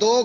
2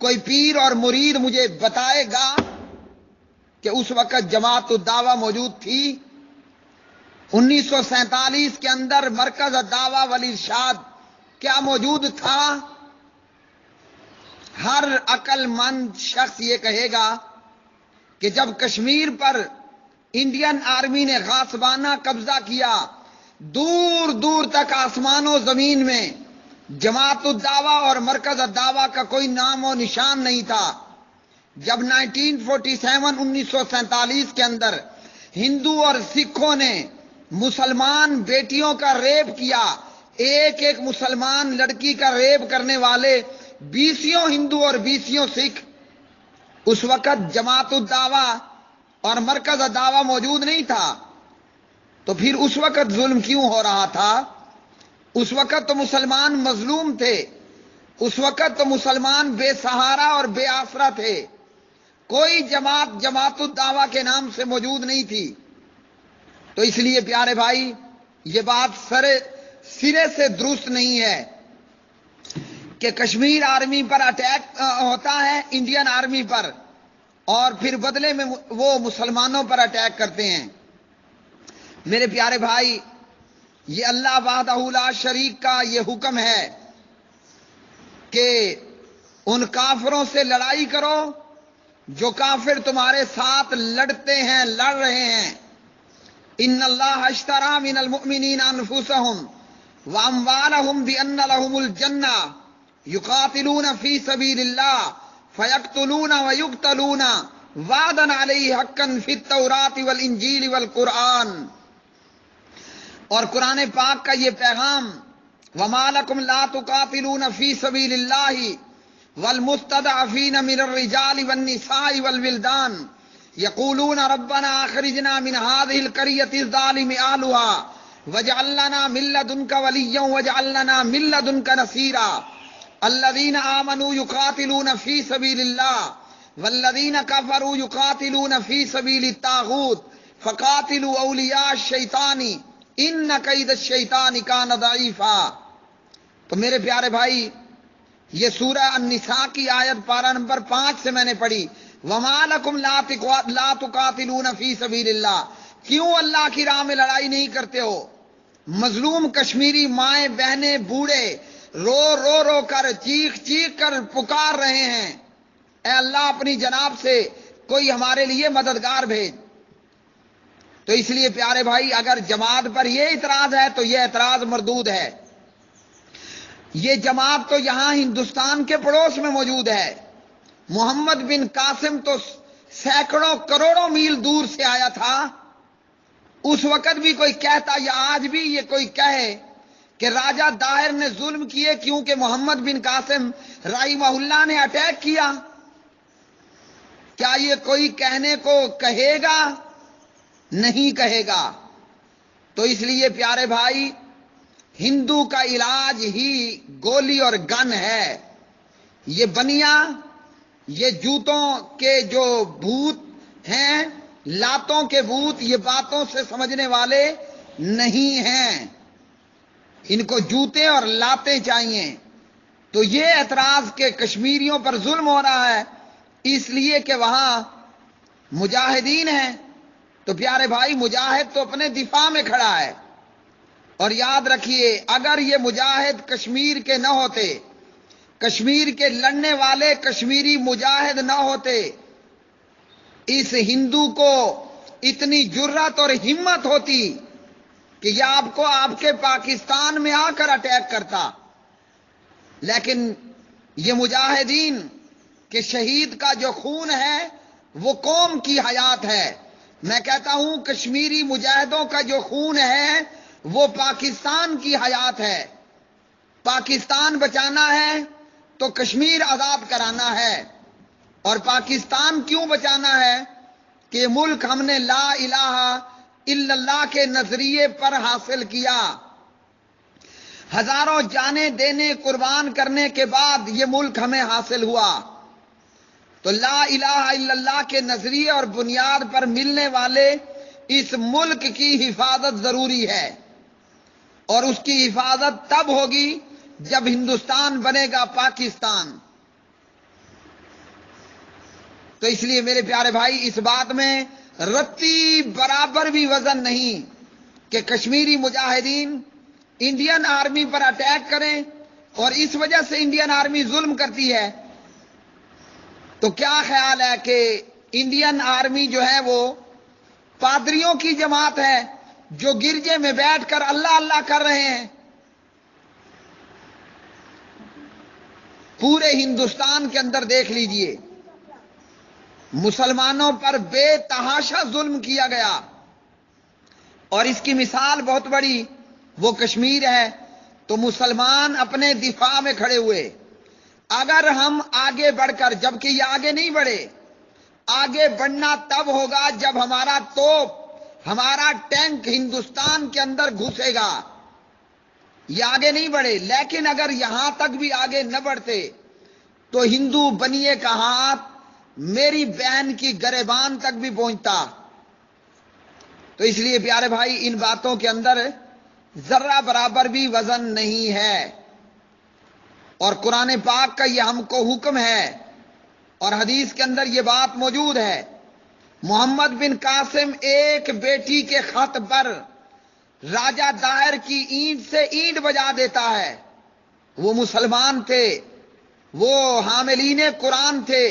کوئی پیر اور مرید مجھے بتائے گا کہ اس وقت جماعت الدعوہ موجود تھی؟ 1947 کے اندر مرکز الدعوہ والارشاد کیا موجود تھا؟ ہر عقل مند شخص یہ کہے گا کہ جب کشمیر پر انڈین آرمی نے غاصبانہ قبضہ کیا، دور دور تک آسمان و زمین میں جماعت الدعوہ اور مرکز الدعوہ کا کوئی نام و نشان نہیں تھا۔ جب 1947 کے اندر ہندو اور سکھوں نے مسلمان بیٹیوں کا ریپ کیا، ایک ایک مسلمان لڑکی کا ریپ کرنے والے 20 ہندو اور 20 سکھ، اس وقت جماعت الدعوہ اور مرکز الدعوہ موجود نہیں تھا۔ تو پھر اس وقت ظلم کیوں ہو رہا تھا؟ اس وقت تو مسلمان مظلوم تھے، اس وقت تو مسلمان بے سہارا اور بے آسرا تھے، کوئی جماعت الدعوہ کے نام سے موجود نہیں تھی۔ تو اس لیے پیارے بھائی، یہ بات سرے سے درست نہیں ہے کہ کشمیر آرمی پر اٹیک ہوتا ہے، انڈین آرمی پر، اور پھر بدلے میں وہ مسلمانوں پر اٹیک کرتے ہیں۔ میرے پیارے بھائی، یہ اللہ وحدہ لا شریک کا یہ حکم ہے کہ ان کافروں سے لڑائی کرو جو کافر تمہارے ساتھ لڑتے ہیں، لڑ رہے ہیں۔ ان اللہ اشتری من المؤمنین انفسهم واموالهم بان لهم الجنہ یقاتلون فی سبیل اللہ فیقتلون ویقتلون وعدا علیہ حقا فی التوراۃ والانجیل والقرآن۔ اور قرآن پاک کا یہ پیغام، وما لکم لا تقاتلون فی سبیل اللہ والمستضعفین من الرجال والنساء والولدان یقولون ربنا اخرجنا من هذه القرية الظالم اهلها واجعل لنا من لدنك وليا واجعل لنا من لدنك نصيرا الذين آمنوا يقاتلون في سبيل الله والذين كفروا يقاتلون في سبيل الطاغوت فقاتلوا أولياء الشيطان ان کید الشیطان کان ضعیفا۔ تو میرے پیارے بھائی، یہ سورہ النساء کی آیت پارہ نمبر 5 سے میں نے پڑھی، وما لکم لا تقاتلون فی سبیل اللہ، کیوں اللہ کی راہ میں لڑائی نہیں کرتے ہو؟ مظلوم کشمیری مائیں بہنیں بوڑھے رو رو رو کر چیخ چیخ کر پکار رہے ہیں، اے اللہ اپنی جناب سے کوئی ہمارے لیے مددگار بھیج۔ تو اس لیے پیارے بھائی، اگر جماعت پر یہ اعتراض ہے تو یہ اعتراض مردود ہے۔ یہ جماعت تو یہاں ہندوستان کے پڑوس میں موجود ہے۔ محمد بن قاسم تو سینکڑوں کروڑوں میل دور سے آیا تھا۔ اس وقت بھی کوئی کہتا، یا آج بھی یہ کوئی کہے کہ راجہ داہر نے ظلم کیے کیونکہ محمد بن قاسم رحمہ اللہ نے اٹیک کیا، کیا یہ کوئی کہنے کو کہے گا؟ نہیں کہے گا۔ تو اس لیے پیارے بھائی، ہندو کا علاج ہی گولی اور گن ہے۔ یہ بنیاں، یہ جوتوں کے جو بھوت ہیں، لاتوں کے بھوت، یہ باتوں سے سمجھنے والے نہیں ہیں، ان کو جوتے اور لاتے چاہیے۔ تو یہ اعتراض کہ کشمیریوں پر ظلم ہو رہا ہے اس لیے کہ وہاں مجاہدین ہیں، تو پیارے بھائی، مجاہد تو اپنے دفاع میں کھڑا ہے۔ اور یاد رکھیے، اگر یہ مجاہد کشمیر کے نہ ہوتے، کشمیر کے لڑنے والے کشمیری مجاہد نہ ہوتے، اس ہندو کو اتنی جرات اور ہمت ہوتی کہ یہ آپ کو آپ کے پاکستان میں آ کر اٹیک کرتا۔ لیکن یہ مجاہدین کہ شہید کا جو خون ہے وہ قوم کی حیات ہے۔ میں کہتا ہوں کشمیری مجاہدوں کا جو خون ہے وہ پاکستان کی حیات ہے۔ پاکستان بچانا ہے تو کشمیر آزاد کرانا ہے۔ اور پاکستان کیوں بچانا ہے؟ کہ یہ ملک ہم نے لا الہ الا اللہ کے نظریے پر حاصل کیا، ہزاروں جانیں دینے قربان کرنے کے بعد یہ ملک ہمیں حاصل ہوا۔ تو لا الہ الا اللہ کے نظریے اور بنیاد پر ملنے والے اس ملک کی حفاظت ضروری ہے، اور اس کی حفاظت تب ہوگی جب ہندوستان بنے گا پاکستان۔ تو اس لیے میرے پیارے بھائی اس بات میں رتی برابر بھی وزن نہیں کہ کشمیری مجاہدین انڈین آرمی پر اٹیک کریں اور اس وجہ سے انڈین آرمی ظلم کرتی ہے. تو کیا خیال ہے کہ انڈین آرمی جو ہے وہ پادریوں کی جماعت ہے جو گرجے میں بیٹھ کر اللہ اللہ کر رہے ہیں. پورے ہندوستان کے اندر دیکھ لیجئے مسلمانوں پر بے تحاشا ظلم کیا گیا اور اس کی مثال بہت بڑی وہ کشمیر ہے. تو مسلمان اپنے دفاع میں کھڑے ہوئے. اگر ہم آگے بڑھ کر، جبکہ یہ آگے نہیں بڑھے، آگے بڑھنا تب ہوگا جب ہمارا توپ، ہمارا ٹینک ہندوستان کے اندر گھسے گا. یہ آگے نہیں بڑھے. لیکن اگر یہاں تک بھی آگے نہ بڑھتے تو ہندو بنیے کا ہاتھ میری بہن کی گریبان تک بھی پہنچتا. تو اس لیے پیارے بھائی ان باتوں کے اندر ذرہ برابر بھی وزن نہیں ہے. اور قرآن پاک کا یہ ہم کو حکم ہے اور حدیث کے اندر یہ بات موجود ہے. محمد بن قاسم ایک بیٹی کے خط پر راجہ داہر کی اینٹ سے اینٹ بجا دیتا ہے. وہ مسلمان تھے، وہ حاملین قرآن تھے،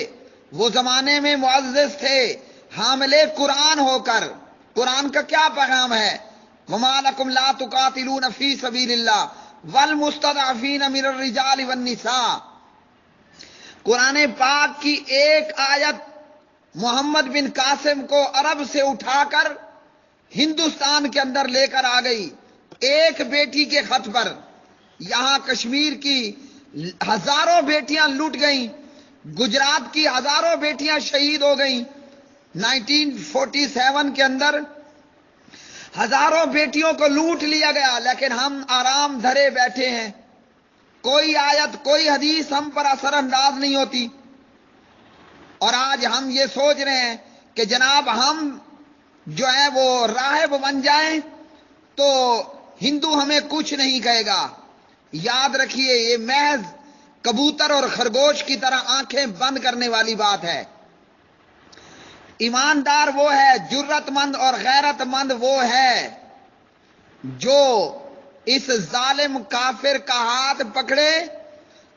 وہ زمانے میں معزز تھے. حامل قرآن ہو کر قرآن کا کیا پیغام ہے؟ وَمَا لَكُمْ لَا تُقَاتِلُونَ فِي سَبِيلِ اللَّهِ وَالْمُسْتَضْعَفِينَ مِنَ الرِّجَالِ وَالنِّسَاءِ. قرآن پاک کی ایک آیت محمد بن قاسم کو عرب سے اٹھا کر ہندوستان کے اندر لے کر آ گئی ایک بیٹی کے خط پر. یہاں کشمیر کی ہزاروں بیٹیاں لوٹ گئیں، گجرات کی ہزاروں بیٹیاں شہید ہو گئیں. 1947 کے اندر ہزاروں بیٹیوں کو لوٹ لیا گیا، لیکن ہم آرام دھرے بیٹھے ہیں. کوئی آیت، کوئی حدیث ہم پر اثر انداز نہیں ہوتی. اور آج ہم یہ سوچ رہے ہیں کہ جناب ہم جو ہے وہ راہب بن جائیں تو ہندو ہمیں کچھ نہیں کہے گا. یاد رکھیے یہ محض کبوتر اور خرگوش کی طرح آنکھیں بند کرنے والی بات ہے. ایماندار وہ ہے، جرت مند اور غیرت مند وہ ہے جو اس ظالم کافر کا ہاتھ پکڑے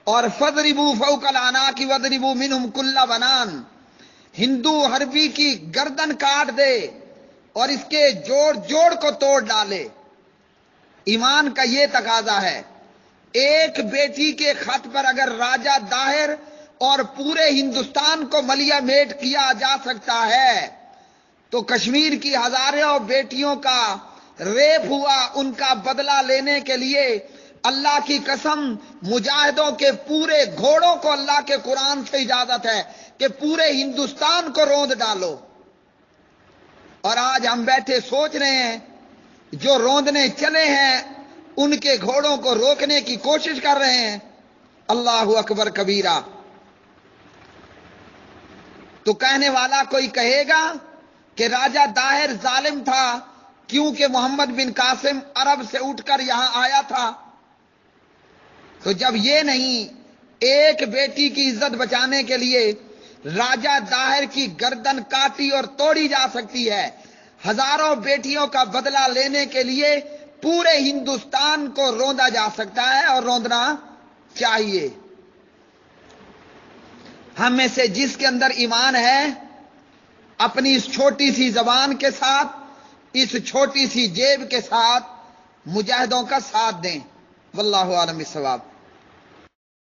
اور فَضْرِبُوا فَوْقَ الْأَعْنَاقِ وَاضْرِبُوا مِنْهُمْ كُلَّ بَنَانٍ، ہندو حربی کی گردن کاٹ دے اور اس کے جوڑ جوڑ کو توڑ ڈالے. ایمان کا یہ تقاضا ہے. ایک بیٹی کے خط پر اگر راجہ داہر اور پورے ہندوستان کو ملیا میٹ کیا جا سکتا ہے تو کشمیر کی ہزاروں بیٹیوں کا ریپ ہوا، ان کا بدلہ لینے کے لیے اللہ کی قسم مجاہدوں کے پورے گھوڑوں کو اللہ کے قرآن سے اجازت ہے کہ پورے ہندوستان کو روند ڈالو. اور آج ہم بیٹھے سوچ رہے ہیں جو روندنے چلے ہیں ان کے گھوڑوں کو روکنے کی کوشش کر رہے ہیں. اللہ اکبر کبیرہ. تو کہنے والا کوئی کہے گا کہ راجہ داہر ظالم تھا کیونکہ محمد بن قاسم عرب سے اٹھ کر یہاں آیا تھا. تو جب یہ نہیں، ایک بیٹی کی عزت بچانے کے لیے راجہ داہر کی گردن کاٹی اور توڑی جا سکتی ہے، ہزاروں بیٹیوں کا بدلہ لینے کے لیے پورے ہندوستان کو روندا جا سکتا ہے اور روندنا چاہیے. ہم میں سے جس کے اندر ایمان ہے اپنی اس چھوٹی سی زبان کے ساتھ، اس چھوٹی سی جیب کے ساتھ مجاہدوں کا ساتھ دیں. واللہ عالم الصواب.